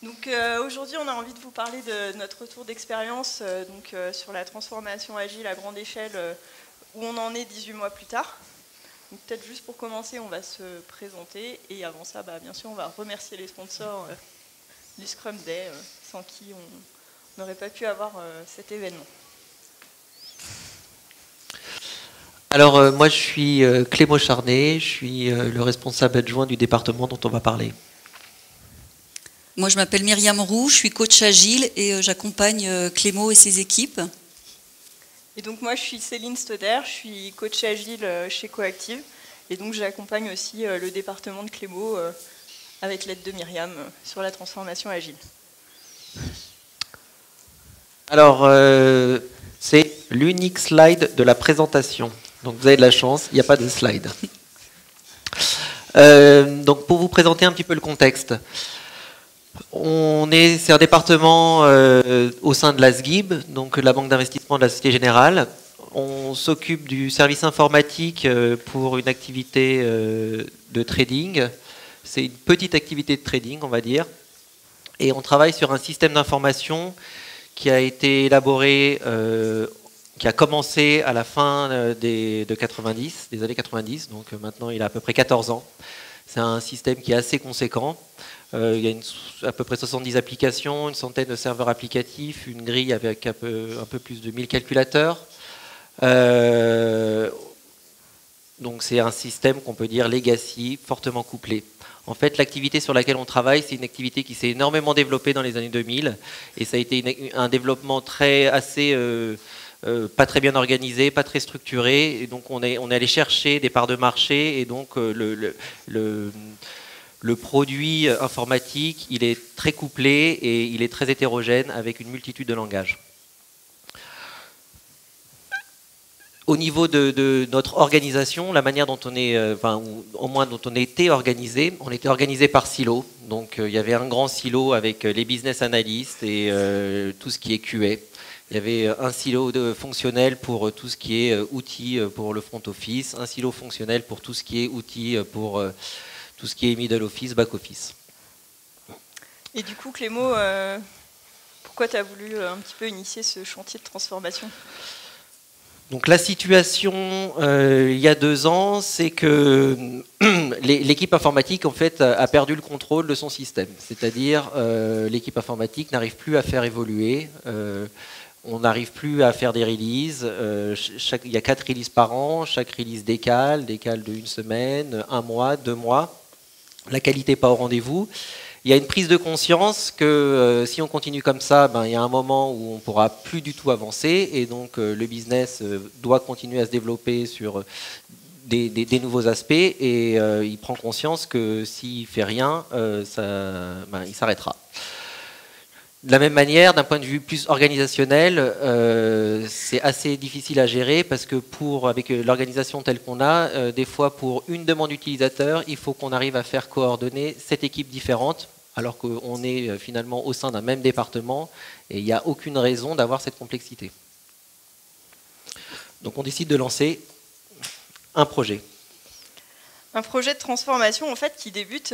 Donc aujourd'hui, on a envie de vous parler de notre retour d'expérience sur la transformation agile à grande échelle où on en est 18 mois plus tard. Donc peut-être juste pour commencer, on va se présenter et avant ça, bien sûr, on va remercier les sponsors du Scrum Day sans qui on n'aurait pas pu avoir cet événement. Alors moi je suis Clément Charnet, je suis le responsable adjoint du département dont on va parler. Moi, je m'appelle Myriam Roux, je suis coach agile et j'accompagne Clément et ses équipes. Et donc moi, je suis Céline Stoder, je suis coach agile chez Coactive. Et donc j'accompagne aussi le département de Clément avec l'aide de Myriam sur la transformation agile. Alors, c'est l'unique slide de la présentation. Donc vous avez de la chance, il n'y a pas de slide. Donc pour vous présenter un petit peu le contexte. C'est un département au sein de la SGIB, donc la Banque d'investissement de la Société Générale. On s'occupe du service informatique pour une activité de trading. C'est une petite activité de trading, on va dire. Et on travaille sur un système d'information qui a été élaboré, qui a commencé à la fin des années 90. Donc maintenant, il a à peu près 14 ans. C'est un système qui est assez conséquent. Il y a à peu près 70 applications, une centaine de serveurs applicatifs, une grille avec un peu plus de 1000 calculateurs. Donc c'est un système qu'on peut dire legacy, fortement couplé. En fait, l'activité sur laquelle on travaille, c'est une activité qui s'est énormément développée dans les années 2000. Et ça a été un développement pas très bien organisé, pas très structuré. Et donc on est allé chercher des parts de marché. Et donc le produit informatique, il est très couplé et il est très hétérogène avec une multitude de langages. Au niveau de notre organisation, la manière dont on est, au moins dont on était organisé, on était organisé par silos. Donc il y avait un grand silo avec les business analysts et tout ce qui est QA. Il y avait un silo fonctionnel pour tout ce qui est outils pour le front office, un silo fonctionnel pour tout ce qui est outils pour tout ce qui est middle office, back office. Et du coup, Clément, pourquoi tu as voulu un petit peu initier ce chantier de transformation ? Donc la situation il y a 2 ans, c'est que l'équipe informatique en fait a perdu le contrôle de son système. C'est-à-dire l'équipe informatique n'arrive plus à faire évoluer. On n'arrive plus à faire des releases. Il y a 4 releases par an. Chaque release décale de 1 semaine, 1 mois, 2 mois. La qualité n'est pas au rendez-vous. Il y a une prise de conscience que si on continue comme ça, il y a un moment où on ne pourra plus du tout avancer. Et donc le business doit continuer à se développer sur des nouveaux aspects. Et il prend conscience que s'il ne fait rien, il s'arrêtera. De la même manière, d'un point de vue plus organisationnel, c'est assez difficile à gérer parce que avec l'organisation telle qu'on a, des fois pour une demande utilisateur, il faut qu'on arrive à faire coordonner 7 équipes différentes alors qu'on est finalement au sein d'un même département et il n'y a aucune raison d'avoir cette complexité. Donc on décide de lancer un projet. Un projet de transformation en fait qui débute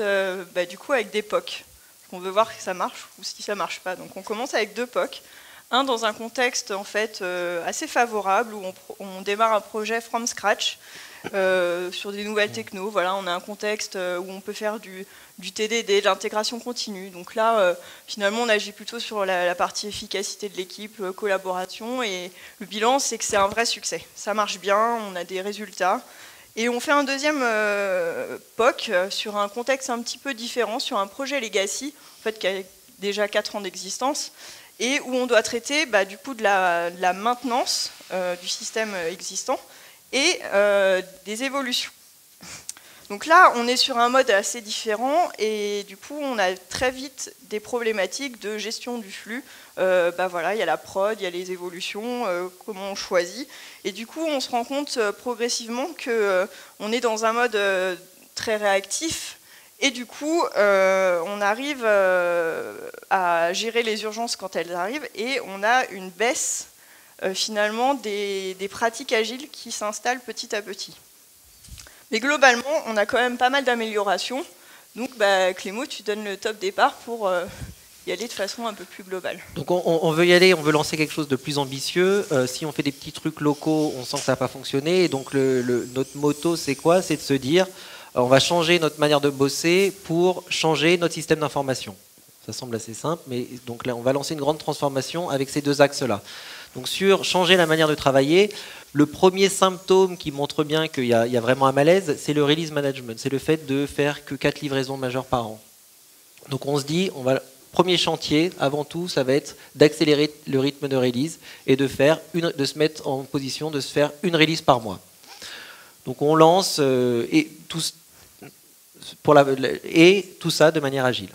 du coup avec des POC. On veut voir si ça marche ou si ça marche pas. Donc on commence avec 2 POC. Un dans un contexte en fait assez favorable où on démarre un projet from scratch sur des nouvelles technos. Voilà, on a un contexte où on peut faire du TDD, de l'intégration continue. Donc là, finalement, on agit plutôt sur la partie efficacité de l'équipe, collaboration. Et le bilan, c'est que c'est un vrai succès. Ça marche bien, on a des résultats. Et on fait un deuxième POC sur un contexte un petit peu différent, sur un projet legacy, en fait, qui a déjà 4 ans d'existence, et où on doit traiter du coup de la maintenance du système existant et des évolutions. Donc là, on est sur un mode assez différent et du coup, on a très vite des problématiques de gestion du flux. Voilà, il y a la prod, il y a les évolutions, comment on choisit. Et du coup, on se rend compte progressivement qu'on est dans un mode très réactif. Et du coup, on arrive à gérer les urgences quand elles arrivent et on a une baisse finalement des pratiques agiles qui s'installent petit à petit. Mais globalement, on a quand même pas mal d'améliorations. Donc, Clément, tu donnes le top départ pour y aller de façon un peu plus globale. Donc on veut y aller, on veut lancer quelque chose de plus ambitieux. Si on fait des petits trucs locaux, on sent que ça n'a pas fonctionné. Et donc notre motto, c'est quoi? C'est de se dire, on va changer notre manière de bosser pour changer notre système d'information. Ça semble assez simple, mais donc là, on va lancer une grande transformation avec ces deux axes-là. Donc sur changer la manière de travailler, le premier symptôme qui montre bien qu'il y a vraiment un malaise, c'est le release management. C'est le fait de faire que 4 livraisons majeures par an. Donc on se dit, premier chantier, avant tout, ça va être d'accélérer le rythme de release et de se mettre en position de se faire une release par mois. Donc on lance et tout ça de manière agile.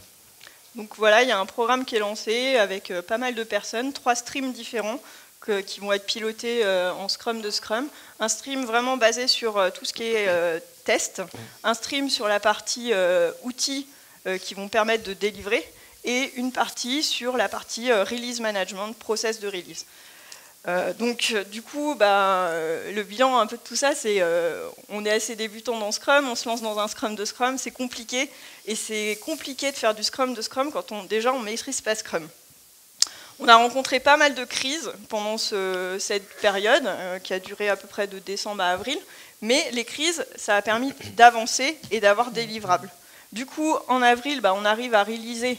Donc voilà, il y a un programme qui est lancé avec pas mal de personnes, 3 streams différents qui vont être pilotés en Scrum de Scrum. Un stream vraiment basé sur tout ce qui est test, un stream sur la partie outils qui vont permettre de délivrer, et une partie sur la partie release management, process de release. Donc du coup, le bilan un peu de tout ça, c'est on est assez débutant dans Scrum, on se lance dans un Scrum de Scrum, c'est compliqué, et c'est compliqué de faire du Scrum de Scrum quand on maîtrise pas Scrum. On a rencontré pas mal de crises pendant cette période, qui a duré à peu près de décembre à avril, mais les crises, ça a permis d'avancer et d'avoir des livrables. Du coup, en avril, on arrive à réaliser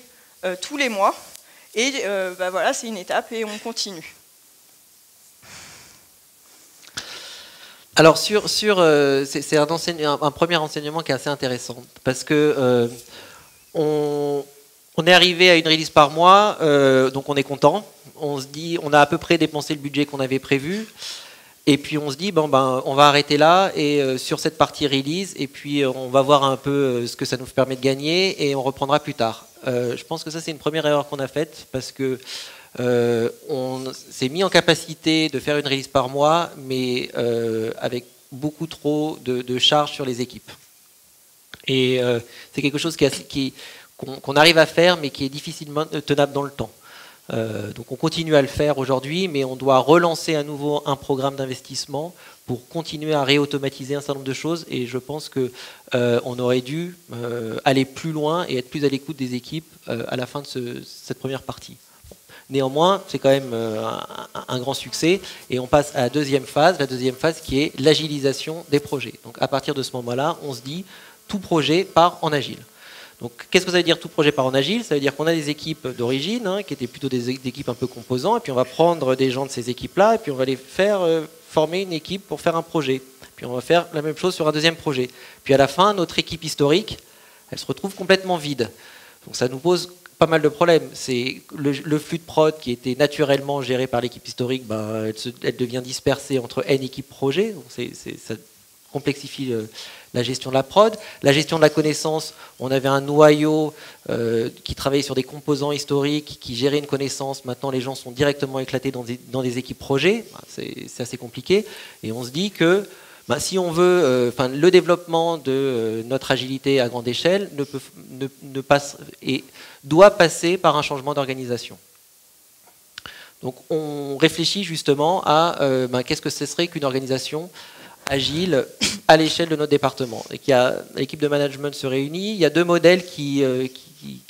tous les mois, et voilà, c'est une étape et on continue. Alors c'est un premier enseignement qui est assez intéressant, parce que on est arrivé à une release par mois, donc on est content. On se dit, on a à peu près dépensé le budget qu'on avait prévu, et puis on se dit, on va arrêter là et sur cette partie release, et puis on va voir un peu ce que ça nous permet de gagner, et on reprendra plus tard. Je pense que ça, c'est une première erreur qu'on a faite, parce que on s'est mis en capacité de faire une release par mois, mais avec beaucoup trop de charges sur les équipes. Et c'est quelque chose qu'on arrive à faire, mais qui est difficilement tenable dans le temps. Donc on continue à le faire aujourd'hui, mais on doit relancer à nouveau un programme d'investissement pour continuer à réautomatiser un certain nombre de choses, et je pense qu'on aurait dû aller plus loin et être plus à l'écoute des équipes à la fin de cette première partie. Néanmoins, c'est quand même un grand succès, et on passe à la deuxième phase qui est l'agilisation des projets. Donc à partir de ce moment-là, on se dit, tout projet part en agile. Donc qu'est-ce que ça veut dire tout projet part en agile? Ça veut dire qu'on a des équipes d'origine, qui étaient plutôt des équipes un peu composants, et puis on va prendre des gens de ces équipes-là, et puis on va les faire former une équipe pour faire un projet. Puis on va faire la même chose sur un deuxième projet. Puis à la fin, notre équipe historique, elle se retrouve complètement vide. Donc ça nous pose pas mal de problèmes. C'est le flux de prod qui était naturellement géré par l'équipe historique, elle devient dispersée entre N équipes projet. Donc ça complexifie la gestion de la prod. La gestion de la connaissance, on avait un noyau qui travaillait sur des composants historiques, qui gérait une connaissance. Maintenant, les gens sont directement éclatés dans des équipes projet. C'est assez compliqué. Et on se dit que si on veut, le développement de notre agilité à grande échelle doit passer par un changement d'organisation. Donc on réfléchit justement à qu'est-ce que ce serait qu'une organisation agile à l'échelle de notre département. Et l'équipe de management se réunit. Il y a 2 modèles qui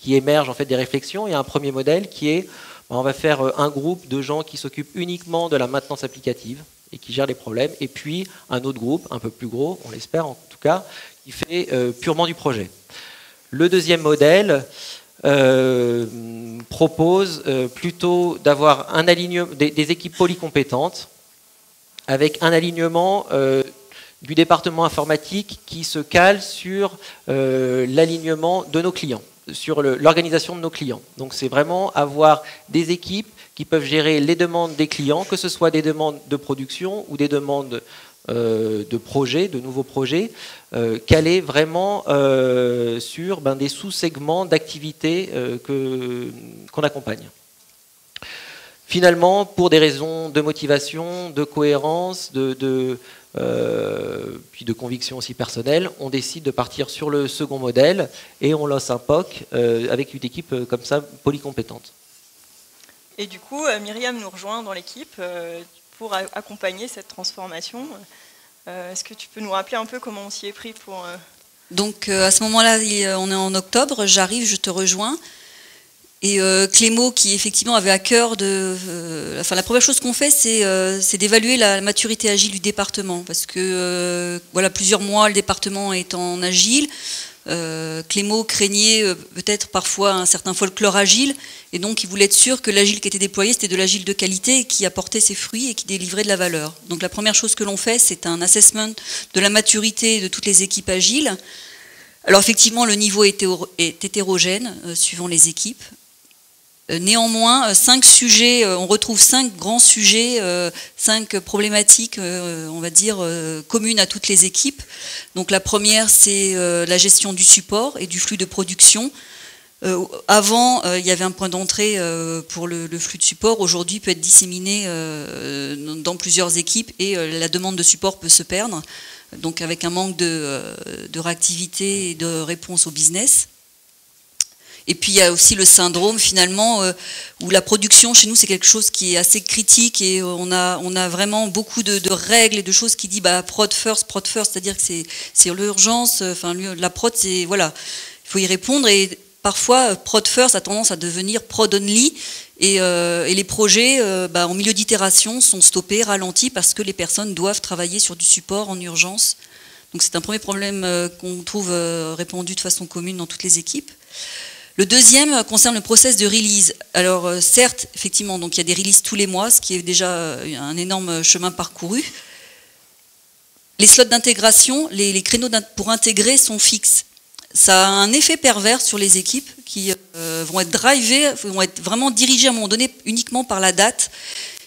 émergent en fait des réflexions. Il y a un premier modèle qui est, on va faire un groupe de gens qui s'occupent uniquement de la maintenance applicative et qui gèrent les problèmes. Et puis un autre groupe, un peu plus gros, on l'espère en tout cas, qui fait purement du projet. Le deuxième modèle propose plutôt d'avoir un alignement des équipes polycompétentes, avec un alignement du département informatique qui se cale sur l'alignement de nos clients, sur l'organisation de nos clients. Donc c'est vraiment avoir des équipes qui peuvent gérer les demandes des clients, que ce soit des demandes de production ou des demandes de projets, de nouveaux projets, calés vraiment sur des sous-segments d'activités qu'on accompagne. Finalement, pour des raisons de motivation, de cohérence, puis de conviction aussi personnelle, on décide de partir sur le second modèle et on lance un POC avec une équipe comme ça polycompétente. Et du coup, Myriam nous rejoint dans l'équipe pour accompagner cette transformation. Est-ce que tu peux nous rappeler un peu comment on s'y est pris pour... Donc à ce moment-là, on est en octobre, j'arrive, je te rejoins. Et Clémo, qui effectivement avait à cœur de... la première chose qu'on fait, c'est d'évaluer la maturité agile du département. Parce que, voilà, plusieurs mois, le département est en agile. Clémo craignait peut-être parfois un certain folklore agile. Et donc, il voulait être sûr que l'agile qui était déployé, c'était de l'agile de qualité, qui apportait ses fruits et qui délivrait de la valeur. Donc, la première chose que l'on fait, c'est un assessment de la maturité de toutes les équipes agiles. Alors, effectivement, le niveau est hétérogène, suivant les équipes. Néanmoins, 5 sujets, on retrouve 5 grands sujets, 5 problématiques, on va dire, communes à toutes les équipes. Donc la première, c'est la gestion du support et du flux de production. Avant, il y avait un point d'entrée pour le flux de support. Aujourd'hui, il peut être disséminé dans plusieurs équipes et la demande de support peut se perdre. Donc avec un manque de réactivité et de réponse au business. Et puis il y a aussi le syndrome finalement où la production chez nous c'est quelque chose qui est assez critique et on a vraiment beaucoup de règles et de choses qui disent prod first, c'est-à-dire que c'est l'urgence, enfin la prod c'est voilà, il faut y répondre et parfois prod first a tendance à devenir prod only et les projets en milieu d'itération sont stoppés, ralentis parce que les personnes doivent travailler sur du support en urgence. Donc c'est un premier problème qu'on trouve répandu de façon commune dans toutes les équipes. Le deuxième concerne le process de release. Alors certes, effectivement, donc il y a des releases tous les mois, ce qui est déjà un énorme chemin parcouru. Les slots d'intégration, les créneaux pour intégrer sont fixes. Ça a un effet pervers sur les équipes qui vont être drivées, vont être vraiment dirigées à un moment donné uniquement par la date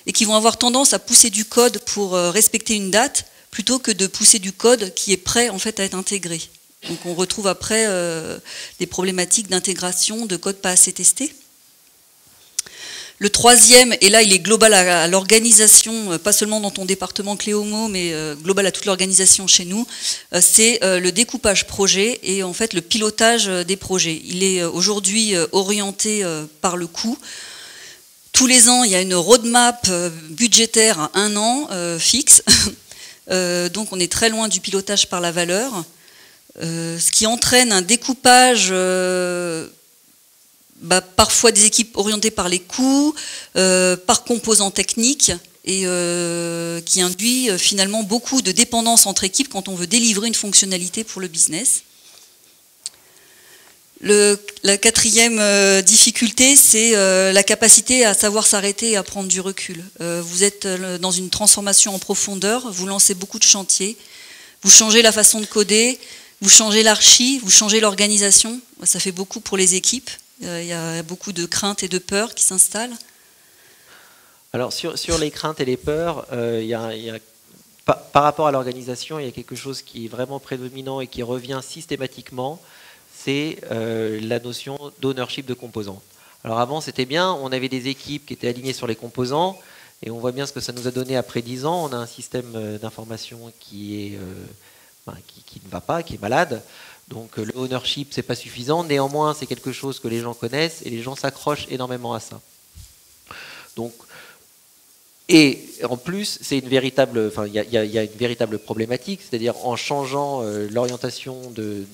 et qui vont avoir tendance à pousser du code pour respecter une date plutôt que de pousser du code qui est prêt en fait à être intégré. Donc on retrouve après des problématiques d'intégration, de code pas assez testé. Le troisième, et là il est global à l'organisation, pas seulement dans ton département Cléomo, mais global à toute l'organisation chez nous, c'est le découpage projet et en fait le pilotage des projets. Il est aujourd'hui orienté par le coût. Tous les ans, il y a une roadmap budgétaire à 1 an fixe, donc on est très loin du pilotage par la valeur. Ce qui entraîne un découpage parfois des équipes orientées par les coûts, par composants techniques, et qui induit finalement beaucoup de dépendance entre équipes quand on veut délivrer une fonctionnalité pour le business. La quatrième difficulté, c'est la capacité à savoir s'arrêter et à prendre du recul. Vous êtes dans une transformation en profondeur, vous lancez beaucoup de chantiers, vous changez la façon de coder, vous changez l'archi, vous changez l'organisation, ça fait beaucoup pour les équipes, il y a beaucoup de craintes et de peurs qui s'installent. Alors sur les craintes et les peurs, par rapport à l'organisation, il y a quelque chose qui est vraiment prédominant et qui revient systématiquement, c'est la notion d'ownership de composants. Alors avant c'était bien, on avait des équipes qui étaient alignées sur les composants, et on voit bien ce que ça nous a donné après 10 ans, on a un système d'information qui ne va pas, qui est malade. Donc le ownership, c'est pas suffisant. Néanmoins, c'est quelque chose que les gens connaissent et les gens s'accrochent énormément à ça. Donc, et en plus, c'est une véritable, il y a une véritable problématique, c'est-à-dire en changeant l'orientation de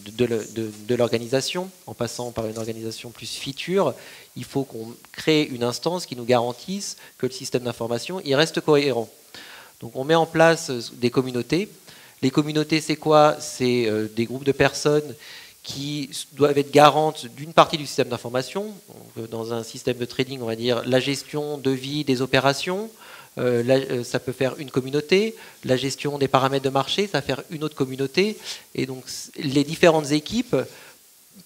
l'organisation, en passant par une organisation plus feature, il faut qu'on crée une instance qui nous garantisse que le système d'information il reste cohérent. Donc on met en place des communautés. Les communautés, c'est quoi? C'est des groupes de personnes qui doivent être garantes d'une partie du système d'information. Dans un système de trading, on va dire la gestion de vie des opérations, ça peut faire une communauté. La gestion des paramètres de marché, ça va faire une autre communauté. Et donc, les différentes équipes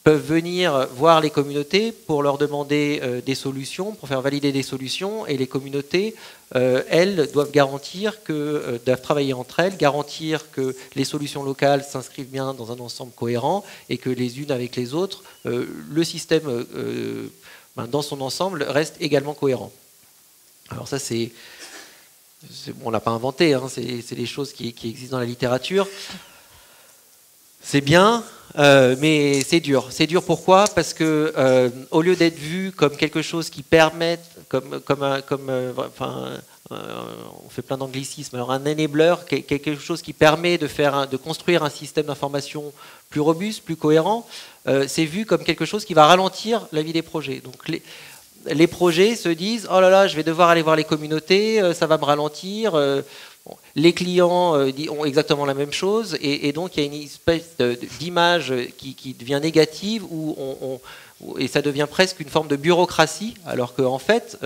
peuvent venir voir les communautés pour leur demander des solutions, pour faire valider des solutions, et les communautés, elles, doivent garantir que, doivent travailler entre elles, garantir que les solutions locales s'inscrivent bien dans un ensemble cohérent et que les unes avec les autres, le système dans son ensemble reste également cohérent. Alors ça, on ne l'a pas inventé, hein, c'est des choses qui existent dans la littérature. C'est bien, mais c'est dur. C'est dur pourquoi? Parce que au lieu d'être vu comme quelque chose qui permet, comme on fait plein d'anglicismes. Alors un enabler, quelque chose qui permet de construire un système d'information plus robuste, plus cohérent, c'est vu comme quelque chose qui va ralentir la vie des projets. Donc les projets se disent « Oh là là, je vais devoir aller voir les communautés, ça va me ralentir ». Les clients ont exactement la même chose, et donc il y a une espèce d'image qui devient négative, et ça devient presque une forme de bureaucratie, alors qu'en fait,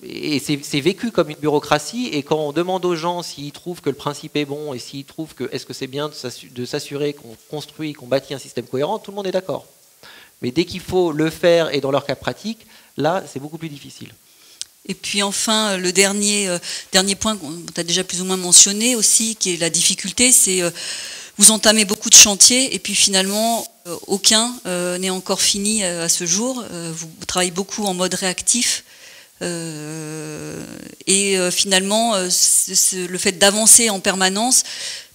c'est vécu comme une bureaucratie, et quand on demande aux gens s'ils trouvent que le principe est bon, et s'ils trouvent que est-ce que c'est bien de s'assurer qu'on construit, qu'on bâtit un système cohérent, tout le monde est d'accord. Mais dès qu'il faut le faire, et dans leur cas pratique, là, c'est beaucoup plus difficile. Et puis enfin, le dernier point qu'on a déjà plus ou moins mentionné aussi, qui est la difficulté, c'est vous entamez beaucoup de chantiers et puis finalement aucun n'est encore fini à ce jour. Vous travaillez beaucoup en mode réactif et finalement le fait d'avancer en permanence,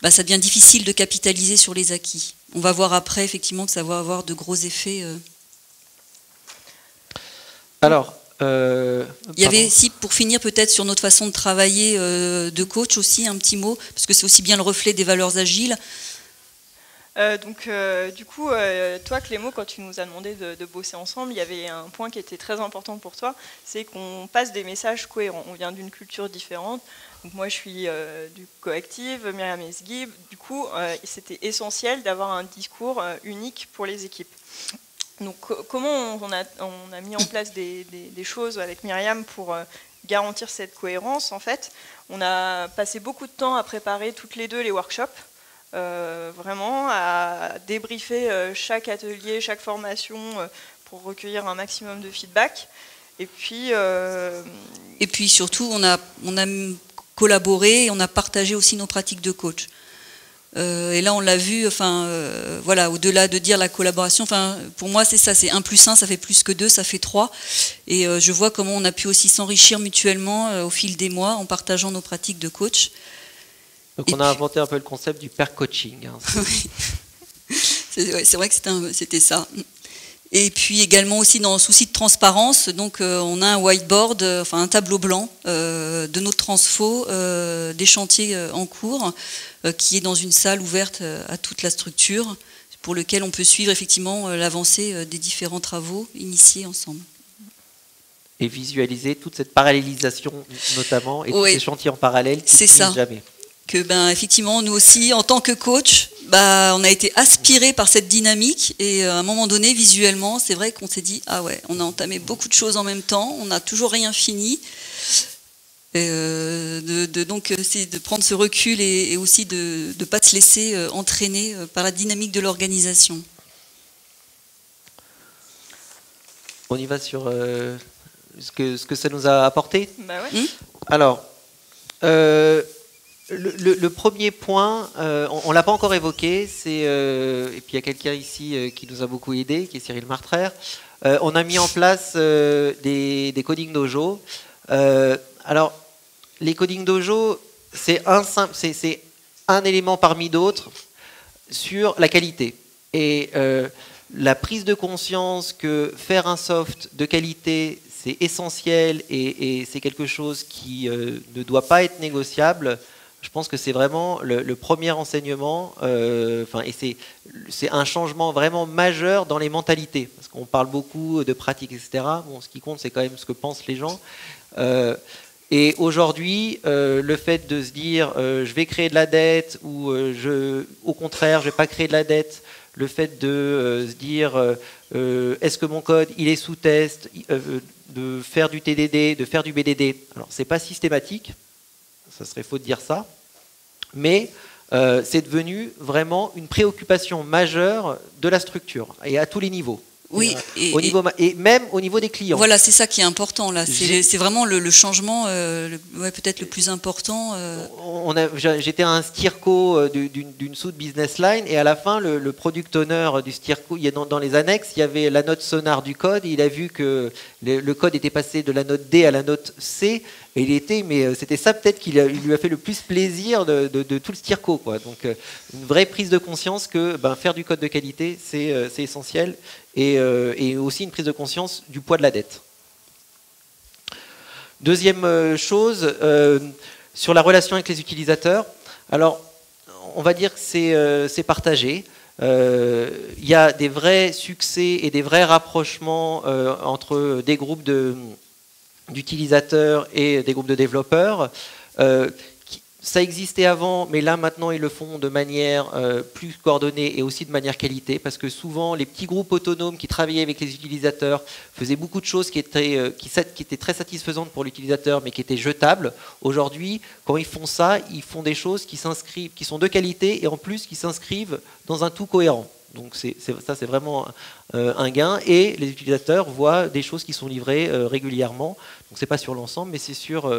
ça devient difficile de capitaliser sur les acquis. On va voir après effectivement que ça va avoir de gros effets. Alors. Il y avait aussi, pour finir peut-être sur notre façon de travailler de coach aussi, un petit mot, parce que c'est aussi bien le reflet des valeurs agiles. Du coup, toi Clément, quand tu nous as demandé de bosser ensemble, il y avait un point qui était très important pour toi, c'est qu'on passe des messages cohérents. On vient d'une culture différente. Donc moi je suis du Coactive, Myriam Esguib. Du coup, c'était essentiel d'avoir un discours unique pour les équipes. Donc comment on a mis en place des choses avec Myriam pour garantir cette cohérence en fait. On a passé beaucoup de temps à préparer toutes les deux les workshops, vraiment à débriefer chaque atelier, chaque formation pour recueillir un maximum de feedback. Et puis surtout on a collaboré et on a partagé aussi nos pratiques de coach. Et là on l'a vu, voilà, au-delà de dire la collaboration, pour moi c'est ça, c'est 1 + 1, ça fait plus que 2, ça fait 3. Et je vois comment on a pu aussi s'enrichir mutuellement au fil des mois en partageant nos pratiques de coach. Donc on a inventé un peu le concept du pair coaching. Hein. C'est vrai que c'était ça. Et puis également aussi dans le souci de transparence, donc on a un whiteboard, un tableau blanc de notre transfo, des chantiers en cours, qui est dans une salle ouverte à toute la structure, pour lequel on peut suivre effectivement l'avancée des différents travaux initiés ensemble. Et visualiser toute cette parallélisation notamment, et tous ces chantiers en parallèle qui ne finissent jamais. Que effectivement nous aussi en tant que coach, on a été aspirés par cette dynamique et à un moment donné visuellement c'est vrai qu'on s'est dit ah ouais, on a entamé beaucoup de choses en même temps, on n'a toujours rien fini, donc c'est de prendre ce recul et aussi de ne pas se laisser entraîner par la dynamique de l'organisation. On y va sur ce que ça nous a apporté. Ouais. Alors le premier point, on ne l'a pas encore évoqué, et puis il y a quelqu'un ici qui nous a beaucoup aidé, qui est Cyril Martraire. On a mis en place des coding dojo. Alors, les coding dojo, c'est un élément parmi d'autres sur la qualité. Et la prise de conscience que faire un soft de qualité, c'est essentiel et c'est quelque chose qui ne doit pas être négociable. Je pense que c'est vraiment le premier enseignement, et c'est un changement vraiment majeur dans les mentalités, parce qu'on parle beaucoup de pratiques, etc. Bon, ce qui compte, c'est quand même ce que pensent les gens. Et aujourd'hui, le fait de se dire je vais créer de la dette, ou au contraire, je ne vais pas créer de la dette, le fait de se dire est-ce que mon code il est sous test, de faire du TDD, de faire du BDD. Alors, c'est pas systématique. Ça serait faux de dire ça, mais c'est devenu vraiment une préoccupation majeure de la structure, et à tous les niveaux. Oui, et même au niveau des clients. Voilà, c'est ça qui est important là. C'est vraiment le changement, peut-être le plus important. J'étais à un steerco d'une suite business line, et à la fin, le product owner du steerco, dans les annexes, il y avait la note sonar du code. Et il a vu que le code était passé de la note D à la note C, et c'était ça peut-être qui lui a fait le plus plaisir de tout le steerco, quoi. Donc une vraie prise de conscience que faire du code de qualité, c'est essentiel. Et aussi une prise de conscience du poids de la dette. Deuxième chose, sur la relation avec les utilisateurs. Alors, on va dire que c'est partagé. Il y a des vrais succès et des vrais rapprochements entre des groupes d'utilisateurs et des groupes de développeurs. Ça existait avant, mais là maintenant ils le font de manière plus coordonnée et aussi de manière qualité, parce que souvent les petits groupes autonomes qui travaillaient avec les utilisateurs faisaient beaucoup de choses qui étaient très satisfaisantes pour l'utilisateur, mais qui étaient jetables. Aujourd'hui, quand ils font ça, ils font des choses qui sont de qualité et en plus qui s'inscrivent dans un tout cohérent. Donc ça c'est vraiment un gain, et les utilisateurs voient des choses qui sont livrées régulièrement. Donc c'est pas sur l'ensemble, mais c'est sur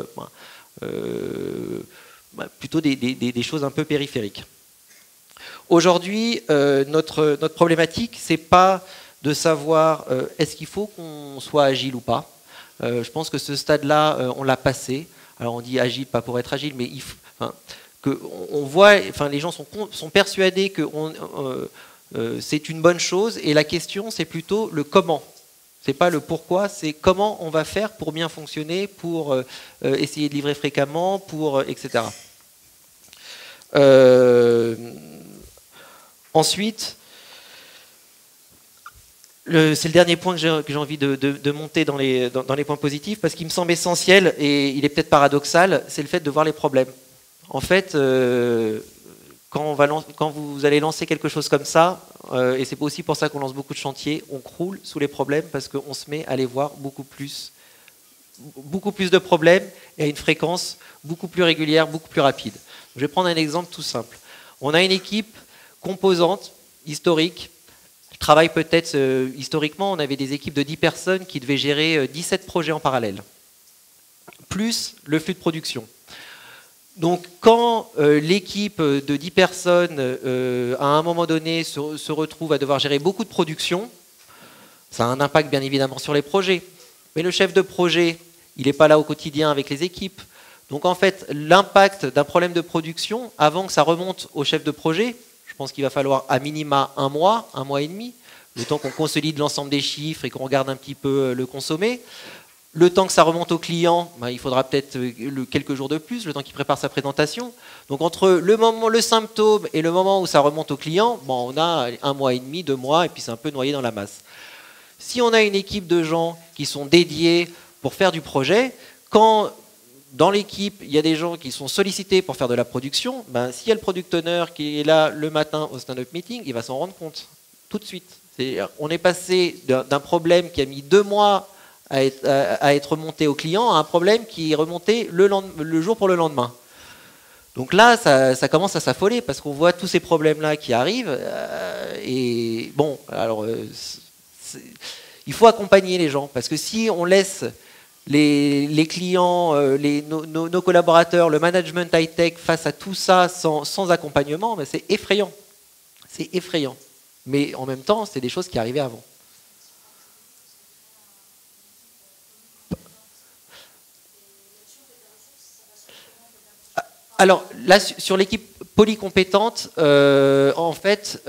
plutôt des choses un peu périphériques. Aujourd'hui, notre problématique, c'est pas de savoir est-ce qu'il faut qu'on soit agile ou pas. Je pense que ce stade-là, on l'a passé. Alors on dit agile, pas pour être agile, mais on voit, les gens sont persuadés que c'est une bonne chose, et la question, c'est plutôt le comment. C'est pas le pourquoi, c'est comment on va faire pour bien fonctionner, pour essayer de livrer fréquemment, etc. Ensuite, c'est le dernier point que j'ai envie de monter dans les points positifs, parce qu'il me semble essentiel, et il est peut-être paradoxal, c'est le fait de voir les problèmes. En fait, quand vous allez lancer quelque chose comme ça, et c'est aussi pour ça qu'on lance beaucoup de chantiers, on croule sous les problèmes, parce qu'on se met à les voir beaucoup plus de problèmes, et à une fréquence beaucoup plus régulière, beaucoup plus rapide. Je vais prendre un exemple tout simple. On a une équipe composante, historique, qui travaille peut-être historiquement, on avait des équipes de 10 personnes qui devaient gérer 17 projets en parallèle, plus le flux de production. Donc quand l'équipe de 10 personnes, à un moment donné, se retrouve à devoir gérer beaucoup de production, ça a un impact bien évidemment sur les projets. Mais le chef de projet, il n'est pas là au quotidien avec les équipes. Donc en fait, l'impact d'un problème de production, avant que ça remonte au chef de projet, je pense qu'il va falloir à minima un mois et demi, le temps qu'on consolide l'ensemble des chiffres et qu'on regarde un petit peu le consommé. Le temps que ça remonte au client, il faudra peut-être quelques jours de plus, le temps qu'il prépare sa présentation. Donc entre le symptôme et le moment où ça remonte au client, on a un mois et demi, 2 mois, et puis c'est un peu noyé dans la masse. Si on a une équipe de gens qui sont dédiés pour faire du projet, quand dans l'équipe, il y a des gens qui sont sollicités pour faire de la production, s'il y a le product owner qui est là le matin au stand-up meeting, il va s'en rendre compte tout de suite. On est passé d'un problème qui a mis 2 mois à être remonté au client à un problème qui est remonté le jour pour le lendemain. Donc là, ça commence à s'affoler, parce qu'on voit tous ces problèmes-là qui arrivent. Et bon, alors, il faut accompagner les gens, parce que si on laisse les clients, nos collaborateurs, le management high-tech face à tout ça sans accompagnement, c'est effrayant. C'est effrayant. Mais en même temps, c'est des choses qui arrivaient avant. Alors là, sur l'équipe polycompétente, en fait,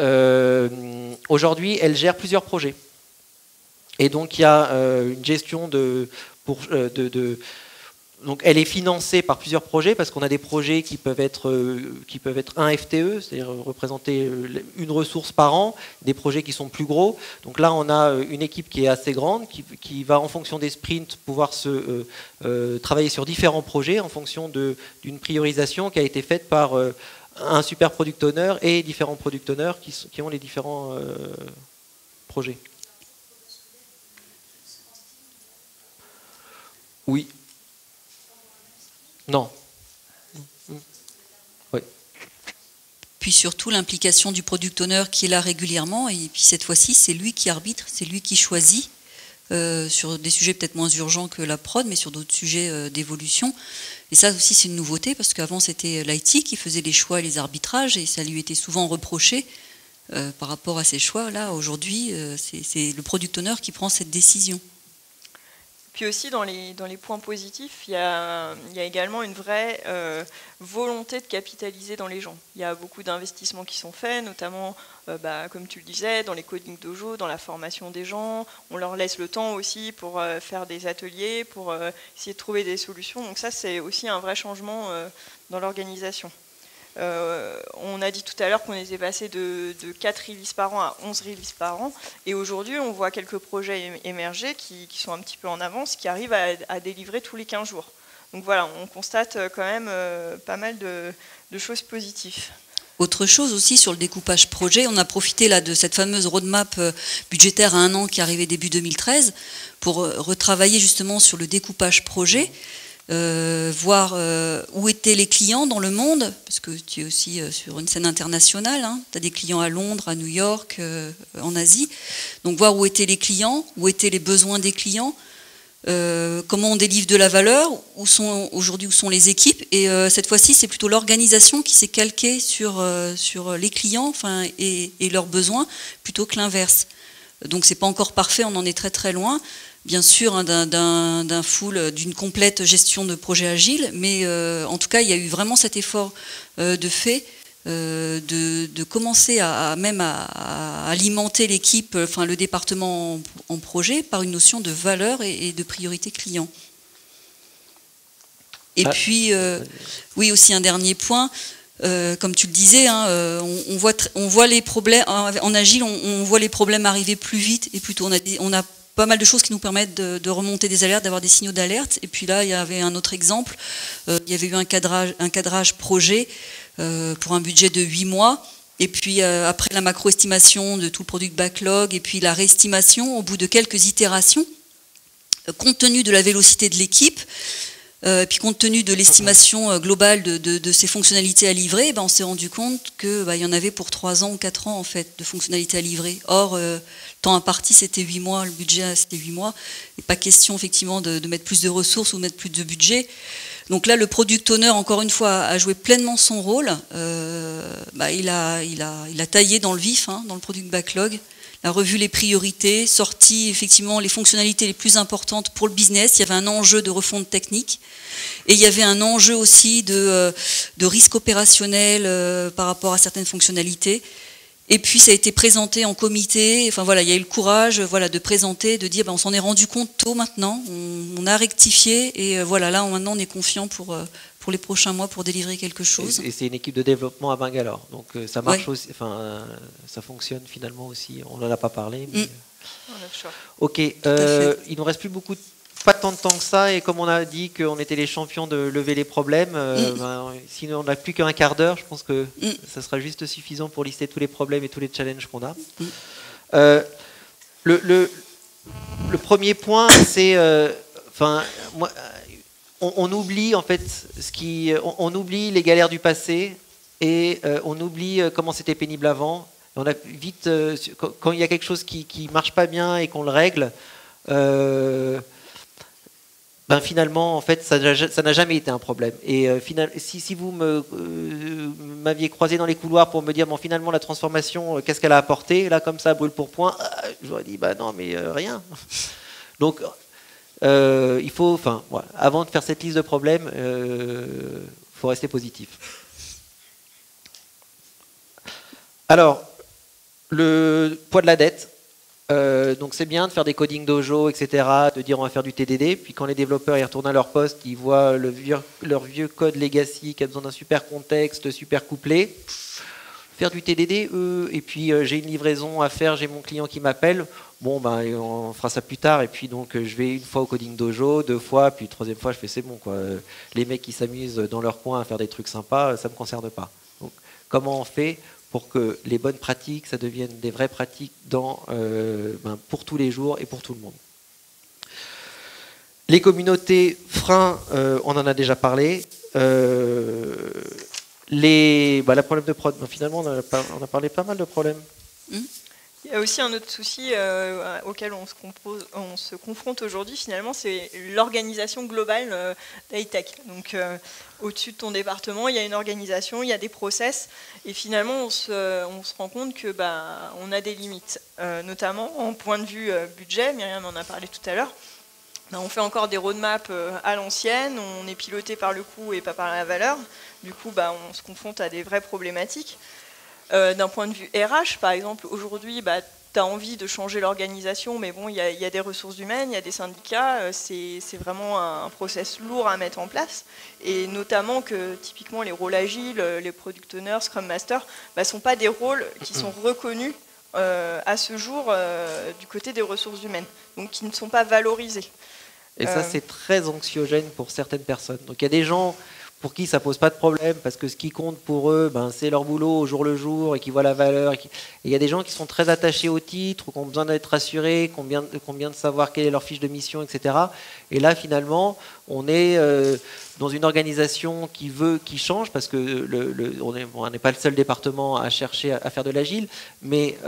aujourd'hui, elle gère plusieurs projets. Et donc, il y a une gestion donc, elle est financée par plusieurs projets, parce qu'on a des projets qui peuvent être un FTE, c'est-à-dire représenter une ressource par an, des projets qui sont plus gros. Donc là, on a une équipe qui est assez grande, qui va, en fonction des sprints, pouvoir travailler sur différents projets en fonction d'une priorisation qui a été faite par un super product owner et différents product owners qui ont les différents projets. Oui. Non. Oui. Puis surtout l'implication du product owner qui est là régulièrement, et puis cette fois-ci c'est lui qui arbitre, c'est lui qui choisit sur des sujets peut-être moins urgents que la prod, mais sur d'autres sujets d'évolution. Et ça aussi c'est une nouveauté, parce qu'avant c'était l'IT qui faisait les choix et les arbitrages, et ça lui était souvent reproché par rapport à ces choix. Là aujourd'hui c'est le product owner qui prend cette décision. Puis aussi, dans les points positifs, il y a également une vraie volonté de capitaliser dans les gens. Il y a beaucoup d'investissements qui sont faits, notamment, comme tu le disais, dans les coding dojo, dans la formation des gens. On leur laisse le temps aussi pour faire des ateliers, pour essayer de trouver des solutions. Donc ça, c'est aussi un vrai changement dans l'organisation. On a dit tout à l'heure qu'on était passé de 4 releases par an à 11 releases par an. Et aujourd'hui, on voit quelques projets émerger qui sont un petit peu en avance, qui arrivent à délivrer tous les 15 jours. Donc voilà, on constate quand même pas mal de choses positives. Autre chose aussi sur le découpage projet, on a profité là de cette fameuse roadmap budgétaire à 1 an qui est arrivée début 2013 pour retravailler justement sur le découpage projet. Voir où étaient les clients dans le monde, parce que tu es aussi sur une scène internationale, hein, tu as des clients à Londres, à New York, en Asie, donc voir où étaient les clients, où étaient les besoins des clients, comment on délivre de la valeur, où sont les équipes, et cette fois-ci c'est plutôt l'organisation qui s'est calquée sur les clients et leurs besoins, plutôt que l'inverse. Donc c'est pas encore parfait, on en est très très loin, bien sûr, hein, d'une complète gestion de projet agile, mais en tout cas, il y a eu vraiment cet effort de fait de commencer à alimenter l'équipe, le département en projet, par une notion de valeur et de priorité client. Et puis, oui, aussi un dernier point. Comme tu le disais, hein, on voit les problèmes en agile, on voit les problèmes arriver plus vite et plus tôt. On a pas mal de choses qui nous permettent de remonter des alertes, d'avoir des signaux d'alerte. Et puis là, il y avait un autre exemple. Il y avait eu un cadrage projet pour un budget de 8 mois. Et puis après la macro-estimation de tout le product backlog et puis la réestimation au bout de quelques itérations, compte tenu de la vélocité de l'équipe, puis compte tenu de l'estimation globale de ces fonctionnalités à livrer, on s'est rendu compte qu'il y en avait pour 3 ans ou 4 ans en fait, de fonctionnalités à livrer. Or, le temps imparti c'était 8 mois, le budget c'était 8 mois. Et pas question effectivement de mettre plus de ressources ou de mettre plus de budget. Donc là, le product owner, encore une fois, a joué pleinement son rôle. Il a taillé dans le vif, hein, dans le product backlog. A revu les priorités, sorti effectivement les fonctionnalités les plus importantes pour le business. Il y avait un enjeu de refonte technique et il y avait un enjeu aussi de risque opérationnel par rapport à certaines fonctionnalités. Et puis ça a été présenté en comité. Enfin voilà, il y a eu le courage, de présenter, de dire on s'en est rendu compte tôt maintenant, on a rectifié et voilà là maintenant on est confiant pour les prochains mois pour délivrer quelque chose. Et c'est une équipe de développement à Bangalore, donc ça marche aussi, ça fonctionne finalement aussi. On n'en a pas parlé. Mais... Ok, il nous reste plus pas tant de temps que ça, et comme on a dit qu'on était les champions de lever les problèmes, sinon on n'a plus qu'un quart d'heure, je pense que ça sera juste suffisant pour lister tous les problèmes et tous les challenges qu'on a. Le premier point, c'est, on oublie en fait on oublie les galères du passé et on oublie comment c'était pénible avant. On a vite, quand il y a quelque chose qui marche pas bien et qu'on le règle, finalement, en fait, ça n'a jamais été un problème. Et si vous m'aviez croisé dans les couloirs pour me dire, finalement, la transformation, qu'est-ce qu'elle a apporté, là, comme ça, brûle pour point, j'aurais dit, non, mais rien. Donc, il faut, avant de faire cette liste de problèmes, faut rester positif. Alors, le poids de la dette. Donc c'est bien de faire des coding dojo, etc., de dire on va faire du TDD, puis quand les développeurs y retournent à leur poste, ils voient leur vieux code legacy qui a besoin d'un super contexte, super couplé. Faire du TDD, et puis j'ai une livraison à faire, j'ai mon client qui m'appelle, on fera ça plus tard, et puis donc je vais une fois au coding dojo, 2 fois, puis 3e fois je fais c'est bon quoi. Les mecs qui s'amusent dans leur coin à faire des trucs sympas, ça me concerne pas. Donc comment on fait pour que les bonnes pratiques, ça devienne des vraies pratiques pour tous les jours et pour tout le monde. Les communautés freins, on en a déjà parlé. Les problèmes de prod, finalement on a parlé pas mal de problèmes. Il y a aussi un autre souci auquel on se confronte aujourd'hui, finalement, c'est l'organisation globale d'high-tech. Donc, au-dessus de ton département, il y a une organisation, il y a des process, et finalement, on se rend compte que on a des limites, notamment en point de vue budget. Myriam en a parlé tout à l'heure. on fait encore des roadmaps à l'ancienne, on est piloté par le coût et pas par la valeur. Du coup, on se confronte à des vraies problématiques. D'un point de vue RH, par exemple, aujourd'hui, tu as envie de changer l'organisation, mais bon, il y a des ressources humaines, il y a des syndicats, c'est vraiment un process lourd à mettre en place. Et notamment que, typiquement, les rôles agiles, les product owners, scrum masters, ne sont pas des rôles qui sont reconnus à ce jour du côté des ressources humaines, donc qui ne sont pas valorisés. Et ça, c'est très anxiogène pour certaines personnes. Donc il y a des gens pour qui ça pose pas de problème, parce que ce qui compte pour eux, c'est leur boulot au jour le jour, et qui voient la valeur. Et il y a des gens qui sont très attachés au titre, ou qui ont besoin d'être rassurés, qui ont besoin de savoir quelle est leur fiche de mission, etc. Et là, finalement, on est dans une organisation qui change, parce que on n'est pas le seul département à chercher à faire de l'agile, mais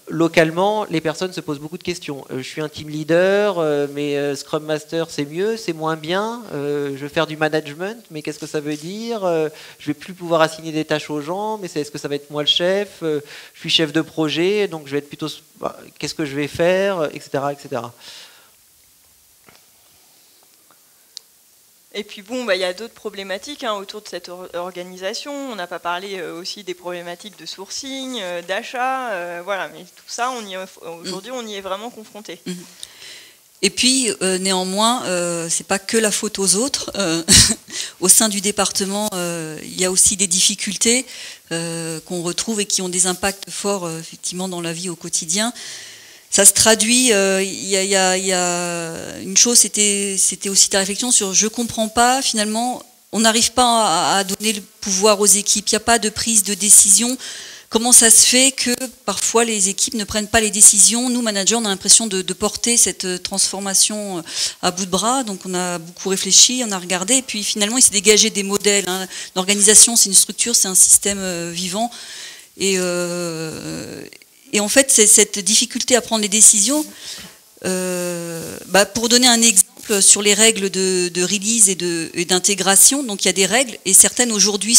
localement, les personnes se posent beaucoup de questions. Je suis un team leader, mais Scrum Master, c'est mieux, c'est moins bien. Je veux faire du management, mais qu'est-ce que ça veut dire? Je vais plus pouvoir assigner des tâches aux gens, mais est-ce que ça va être moi le chef? Je suis chef de projet, donc je vais être plutôt... qu'est-ce que je vais faire, etc., etc. Et puis bon, il y a d'autres problématiques autour de cette organisation. On n'a pas parlé aussi des problématiques de sourcing, d'achat, voilà. Mais tout ça, aujourd'hui, on y est vraiment confronté. Et puis, néanmoins, c'est pas que la faute aux autres. Au sein du département, il y a aussi des difficultés qu'on retrouve et qui ont des impacts forts, effectivement, dans la vie au quotidien. Ça se traduit, il y a une chose, c'était aussi ta réflexion sur je comprends pas, finalement, on n'arrive pas à donner le pouvoir aux équipes, il n'y a pas de prise de décision. Comment ça se fait que parfois les équipes ne prennent pas les décisions? Nous, managers, on a l'impression de porter cette transformation à bout de bras, donc on a beaucoup réfléchi, on a regardé, et puis finalement il s'est dégagé des modèles. L'organisation, c'est une structure, c'est un système vivant, et en fait, c'est cette difficulté à prendre les décisions, pour donner un exemple sur les règles de release et d'intégration, donc il y a des règles, et certaines aujourd'hui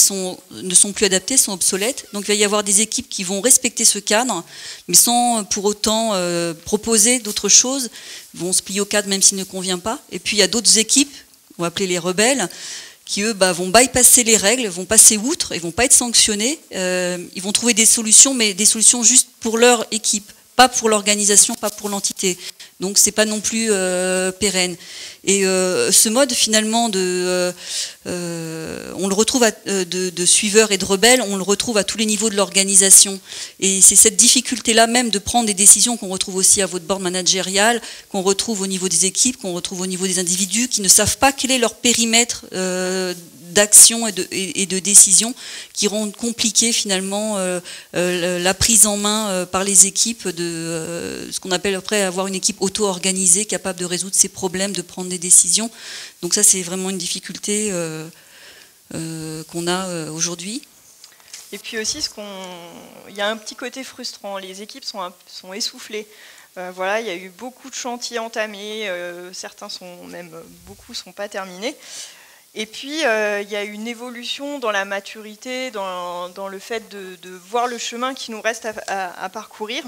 ne sont plus adaptées, sont obsolètes, donc il va y avoir des équipes qui vont respecter ce cadre, mais sans pour autant proposer d'autres choses, vont se plier au cadre même s'il ne convient pas, et puis il y a d'autres équipes, on va appeler les rebelles, qui eux vont bypasser les règles, vont passer outre, ils vont pas être sanctionnés, ils vont trouver des solutions, mais des solutions juste pour leur équipe, pas pour l'organisation, pas pour l'entité. Donc c'est pas non plus pérenne. Et ce mode finalement on le retrouve de suiveurs et de rebelles, on le retrouve à tous les niveaux de l'organisation. Et c'est cette difficulté-là même de prendre des décisions qu'on retrouve aussi à votre board managérial, qu'on retrouve au niveau des équipes, qu'on retrouve au niveau des individus qui ne savent pas quel est leur périmètre d'action et de décision, qui rendent compliqué finalement la prise en main par les équipes de ce qu'on appelle après avoir une équipe auto-organisée capable de résoudre ses problèmes, de prendre des décisions. Donc ça, c'est vraiment une difficulté qu'on a aujourd'hui. Et puis aussi, il y a un petit côté frustrant. Les équipes sont essoufflées. Voilà, il y a eu beaucoup de chantiers entamés. Certains beaucoup sont pas terminés. Et puis, il y a une évolution dans la maturité, dans le fait de voir le chemin qui nous reste à parcourir.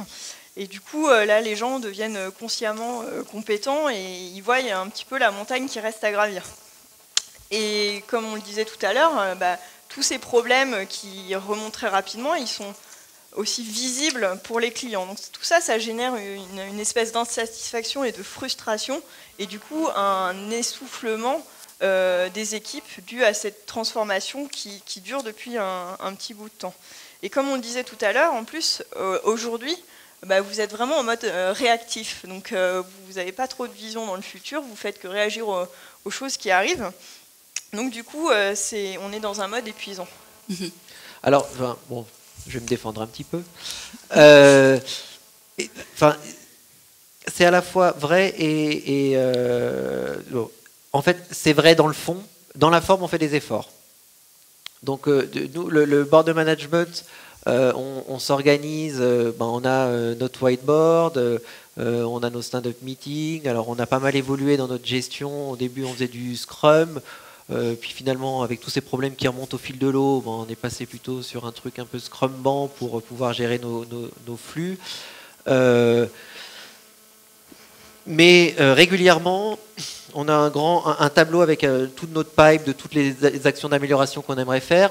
Et du coup, là, les gens deviennent consciemment compétents et ils voient un petit peu la montagne qui reste à gravir. Et comme on le disait tout à l'heure, tous ces problèmes qui remontent très rapidement, ils sont aussi visibles pour les clients. Donc tout ça, ça génère une espèce d'insatisfaction et de frustration, et du coup, un essoufflement des équipes dû à cette transformation qui dure depuis un petit bout de temps. Et comme on le disait tout à l'heure, en plus, aujourd'hui, vous êtes vraiment en mode réactif, donc vous n'avez pas trop de vision dans le futur, vous faites que réagir aux choses qui arrivent. Donc du coup, on est dans un mode épuisant. Alors, bon, je vais me défendre un petit peu. C'est à la fois vrai et en fait, c'est vrai dans le fond. Dans la forme, on fait des efforts. Donc, nous, le board de management, on s'organise, on a notre whiteboard, on a nos stand-up meetings. Alors, on a pas mal évolué dans notre gestion. Au début, on faisait du Scrum. Puis finalement, avec tous ces problèmes qui remontent au fil de l'eau, on est passé plutôt sur un truc un peu Scrumban pour pouvoir gérer nos flux. Mais régulièrement, on a un tableau avec toute notre pipe de toutes les actions d'amélioration qu'on aimerait faire.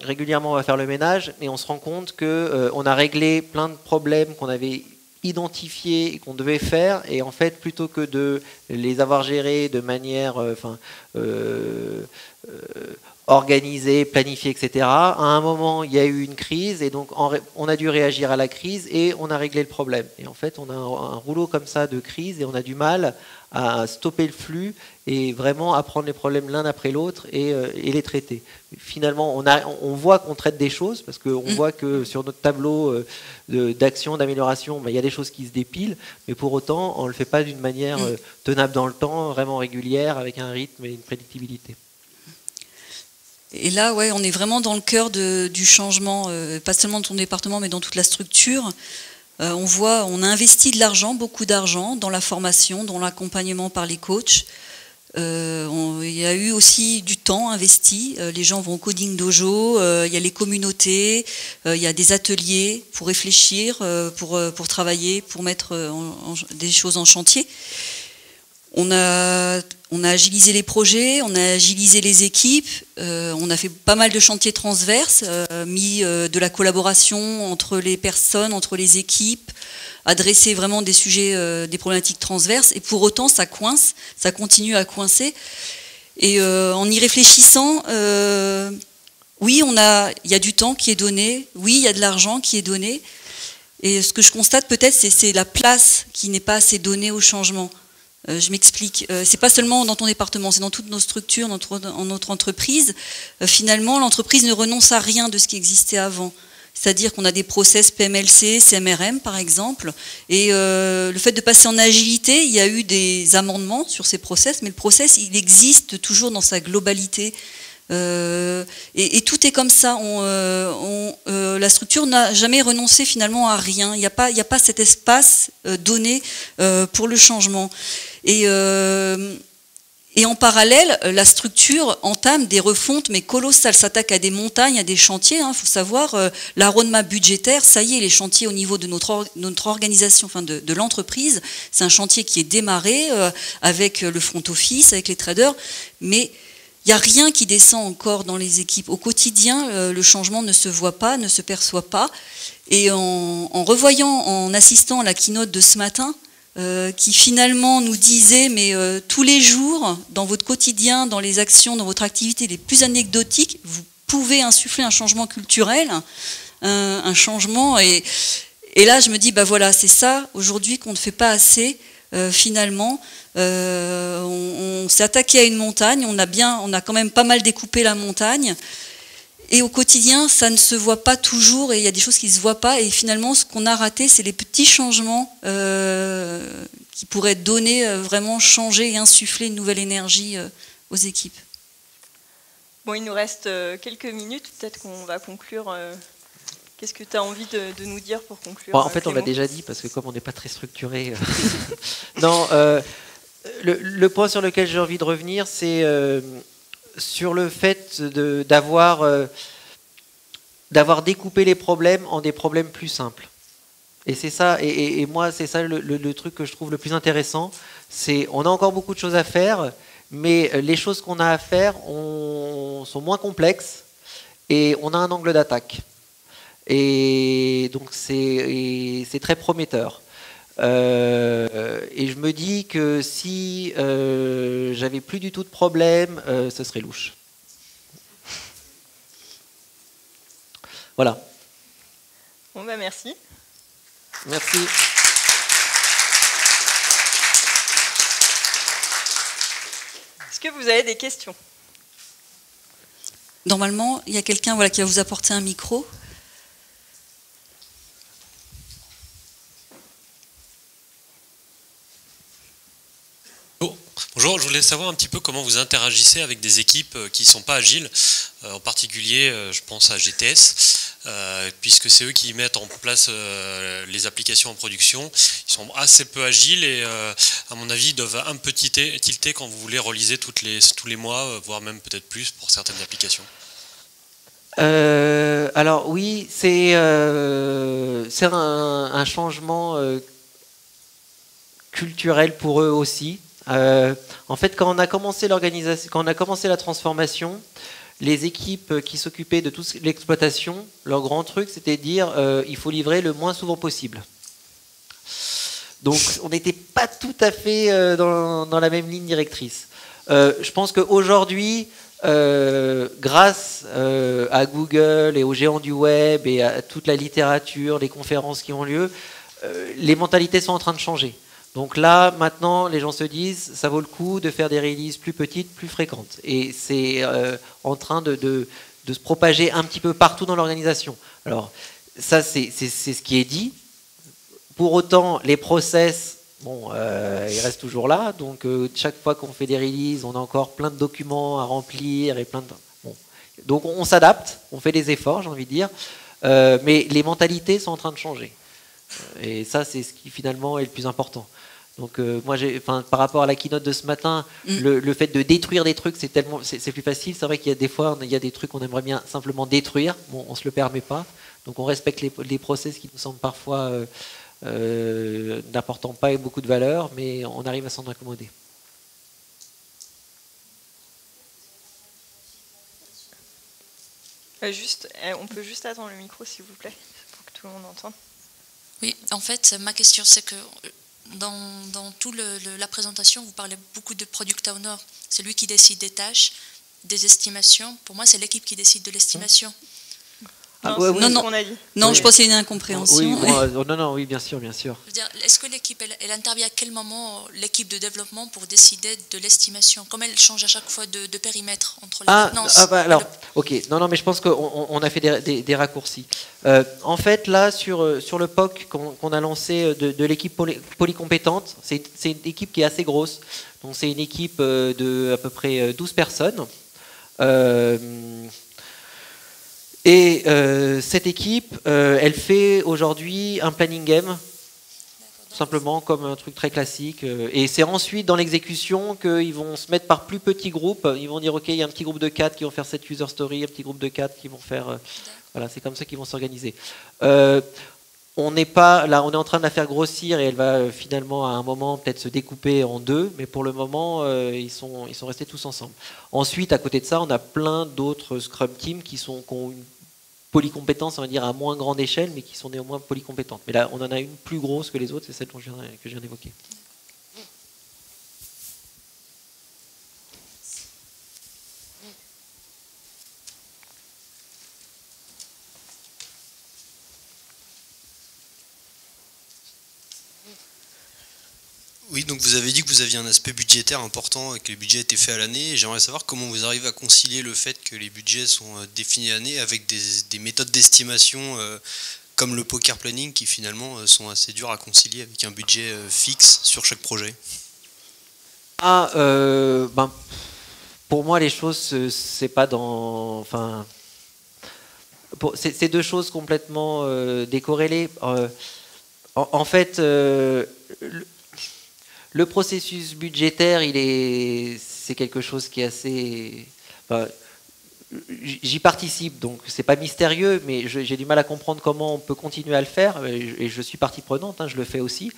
Régulièrement, on va faire le ménage et on se rend compte qu'on a réglé plein de problèmes qu'on avait identifiés et qu'on devait faire. Et en fait, plutôt que de les avoir gérés de manière organisée, planifiée, etc., à un moment, il y a eu une crise et donc on a dû réagir à la crise et on a réglé le problème. Et en fait, on a un rouleau comme ça de crise et on a du mal à stopper le flux et vraiment à prendre les problèmes l'un après l'autre et les traiter. Finalement, on voit qu'on traite des choses parce qu'on voit que sur notre tableau d'action, d'amélioration, il y a des choses qui se dépilent, mais pour autant, on ne le fait pas d'une manière tenable dans le temps, vraiment régulière, avec un rythme et une prédictibilité. Et là, ouais, on est vraiment dans le cœur du changement, pas seulement de ton département, mais dans toute la structure. On a investi de l'argent, beaucoup d'argent, dans la formation, dans l'accompagnement par les coachs. Il y a eu aussi du temps investi. Les gens vont au coding dojo, il y a les communautés, il y a des ateliers pour réfléchir, pour travailler, pour mettre des choses en chantier. On a agilisé les projets, on a agilisé les équipes, on a fait pas mal de chantiers transverses, mis de la collaboration entre les personnes, entre les équipes, adressé vraiment des sujets, des problématiques transverses, et pour autant ça coince, ça continue à coincer. Et en y réfléchissant, oui, il y a du temps qui est donné, oui, il y a de l'argent qui est donné, et ce que je constate peut-être, c'est la place qui n'est pas assez donnée au changement. Je m'explique. C'est pas seulement dans ton département, c'est dans toutes nos structures, dans notre entreprise. Finalement, l'entreprise ne renonce à rien de ce qui existait avant. C'est-à-dire qu'on a des process PMLC, CMRM par exemple, et le fait de passer en agilité, il y a eu des amendements sur ces process, mais le process, il existe toujours dans sa globalité. Et tout est comme ça. La structure n'a jamais renoncé finalement à rien. Il n'y a pas cet espace donné pour le changement. Et en parallèle, la structure entame des refontes, mais colossales, s'attaque à des montagnes, à des chantiers. Il faut savoir, la roadmap budgétaire, ça y est, les chantiers au niveau de notre organisation, enfin de l'entreprise, c'est un chantier qui est démarré avec le front office, avec les traders, mais il n'y a rien qui descend encore dans les équipes. Au quotidien, le changement ne se voit pas, ne se perçoit pas. Et en revoyant, en assistant à la keynote de ce matin, qui finalement nous disait, mais tous les jours, dans votre quotidien, dans les actions, dans votre activité les plus anecdotiques, vous pouvez insuffler un changement culturel, un changement. Et là, je me dis, bah voilà, c'est ça, aujourd'hui, qu'on ne fait pas assez, finalement. On s'est attaqué à une montagne, on a quand même pas mal découpé la montagne. Et au quotidien, ça ne se voit pas toujours et il y a des choses qui ne se voient pas. Et finalement, ce qu'on a raté, c'est les petits changements qui pourraient donner, vraiment changer et insuffler une nouvelle énergie aux équipes. Bon, il nous reste quelques minutes. Peut-être qu'on va conclure. Qu'est-ce que tu as envie de nous dire pour conclure? Bon, en fait, on l'a déjà dit, parce que comme on n'est pas très structuré... Non, le point sur lequel j'ai envie de revenir, c'est... sur le fait d'avoir découpé les problèmes en des problèmes plus simples. Et c'est ça, et moi, c'est ça le truc que je trouve le plus intéressant. C'est on a encore beaucoup de choses à faire, mais les choses qu'on a à faire sont moins complexes et on a un angle d'attaque. Et donc, c'est très prometteur. Et je me dis que si j'avais plus du tout de problème, ce serait louche. Voilà. Bon, bah merci. Merci. Est-ce que vous avez des questions? Normalement, il y a quelqu'un qui va vous apporter un micro. Bonjour, je voulais savoir un petit peu comment vous interagissez avec des équipes qui ne sont pas agiles, en particulier je pense à GTS, puisque c'est eux qui mettent en place les applications en production. Ils sont assez peu agiles et à mon avis ils doivent un peu tilter quand vous voulez reliser tous les mois, voire même peut-être plus pour certaines applications. Alors oui, c'est un changement culturel pour eux aussi. En fait, quand on a commencé l'organisation, quand on a commencé la transformation, les équipes qui s'occupaient de toute l'exploitation, leur grand truc, c'était de dire il faut livrer le moins souvent possible. Donc, on n'était pas tout à fait dans la même ligne directrice. Je pense qu'aujourd'hui, grâce à Google et aux géants du web et à toute la littérature, les conférences qui ont lieu, les mentalités sont en train de changer. Donc là, maintenant, les gens se disent, ça vaut le coup de faire des releases plus petites, plus fréquentes. Et c'est en train de se propager un petit peu partout dans l'organisation. Alors, ça, c'est ce qui est dit. Pour autant, les process, bon, ils restent toujours là. Donc, chaque fois qu'on fait des releases, on a encore plein de documents à remplir et plein de... Bon. Donc, on s'adapte, on fait des efforts, j'ai envie de dire. Mais les mentalités sont en train de changer. Et ça, c'est ce qui finalement est le plus important. Donc moi, par rapport à la keynote de ce matin, le fait de détruire des trucs, c'est plus facile. C'est vrai qu'il y a des fois, il y a des trucs qu'on aimerait bien simplement détruire. Bon, on se le permet pas. Donc on respecte les process qui nous semblent parfois n'apportant pas beaucoup de valeur, mais on arrive à s'en accommoder. On peut juste attendre le micro, s'il vous plaît, pour que tout le monde entende. Oui, en fait, ma question, c'est que dans toute la présentation, vous parlez beaucoup de product owner. C'est lui qui décide des tâches, des estimations. Pour moi, c'est l'équipe qui décide de l'estimation. Non, ouais, c'est ce qu'on a dit. Non, Oui. je pense qu'il y a une incompréhension. Oui, bon, oui, bien sûr, bien sûr. Je veux dire, est-ce que l'équipe, elle intervient à quel moment, l'équipe de développement, pour décider de l'estimation? Comme elle change à chaque fois de périmètre entre la maintenance... ok. Non, mais je pense qu'on a fait des raccourcis. En fait, là, sur le POC qu'on a lancé de l'équipe polycompétente, c'est une équipe qui est assez grosse. Donc, c'est une équipe de à peu près 12 personnes. Et cette équipe, elle fait aujourd'hui un planning game, simplement comme un truc très classique. Et c'est ensuite dans l'exécution qu'ils vont se mettre par plus petits groupes. Ils vont dire, ok, il y a un petit groupe de 4 qui vont faire cette user story, un petit groupe de 4 qui vont faire... voilà, c'est comme ça qu'ils vont s'organiser. On n'est pas là, on est en train de la faire grossir et elle va finalement à un moment peut-être se découper en deux, mais pour le moment ils sont restés tous ensemble. Ensuite, à côté de ça, on a plein d'autres Scrum Teams qui ont une polycompétence, on va dire à moins grande échelle, mais qui sont néanmoins polycompétentes. Mais là, on en a une plus grosse que les autres, c'est celle que je viens d'évoquer. Oui, donc vous avez dit que vous aviez un aspect budgétaire important et que les budgets étaient faits à l'année. J'aimerais savoir comment vous arrivez à concilier le fait que les budgets sont définis à l'année avec des méthodes d'estimation comme le poker planning qui finalement sont assez dures à concilier avec un budget fixe sur chaque projet. Pour moi, les choses, c'est pas dans... Enfin, c'est deux choses complètement décorrélées. En fait... Le processus budgétaire, c'est quelque chose qui est assez... Enfin, j'y participe, donc c'est pas mystérieux, mais j'ai du mal à comprendre comment on peut continuer à le faire, et je suis partie prenante, je le fais aussi.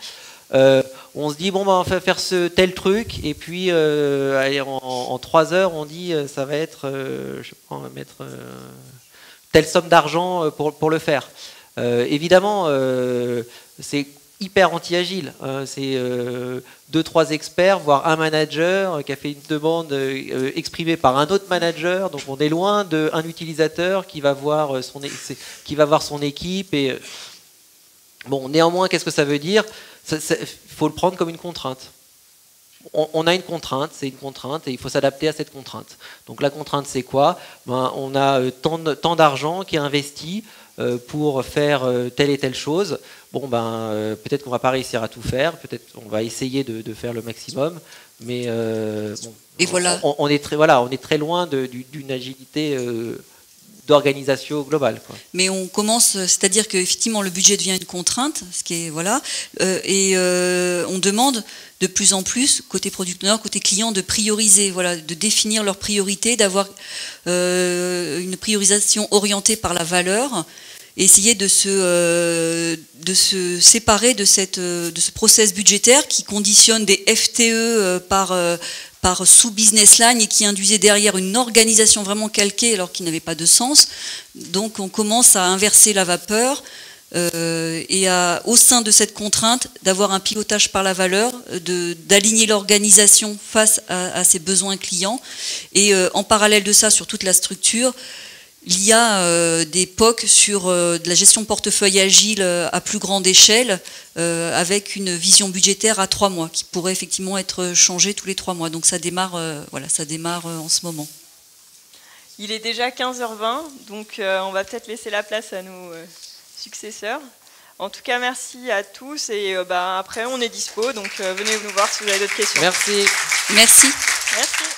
On se dit, bon, on va faire ce tel truc, et puis allez, en 3 heures, on dit, ça va être, je sais pas, on va mettre telle somme d'argent pour le faire. Évidemment, c'est hyper anti-agile. C'est 2-3 experts, voire un manager qui a fait une demande exprimée par un autre manager. Donc on est loin d'un utilisateur qui va voir son équipe. Et bon, néanmoins, qu'est-ce que ça veut dire? Il faut le prendre comme une contrainte. On a une contrainte, c'est une contrainte, et il faut s'adapter à cette contrainte. Donc la contrainte, c'est quoi? On a tant d'argent qui est investi pour faire telle et telle chose. Bon, peut-être qu'on va pas réussir à tout faire, peut-être qu'on va essayer de faire le maximum, mais bon, et voilà. on est très loin d'une agilité d'organisation globale, quoi. Mais on commence, c'est-à-dire qu'effectivement le budget devient une contrainte, ce qui est voilà, et on demande de plus en plus côté producteur, côté client, de prioriser, voilà, de définir leurs priorités, d'avoir une priorisation orientée par la valeur. et essayer de se séparer de ce process budgétaire qui conditionne des FTE par sous-business line et qui induisait derrière une organisation vraiment calquée alors qu'il n'avait pas de sens. Donc on commence à inverser la vapeur et au sein de cette contrainte, d'avoir un pilotage par la valeur, d'aligner l'organisation face à ses besoins clients. Et en parallèle de ça, sur toute la structure, il y a des POC sur de la gestion de portefeuille agile à plus grande échelle, avec une vision budgétaire à 3 mois, qui pourrait effectivement être changée tous les 3 mois. Donc ça démarre, ça démarre en ce moment. Il est déjà 15h20, donc on va peut-être laisser la place à nos successeurs. En tout cas, merci à tous, et après on est dispo, donc venez nous voir si vous avez d'autres questions. Merci. Merci. Merci.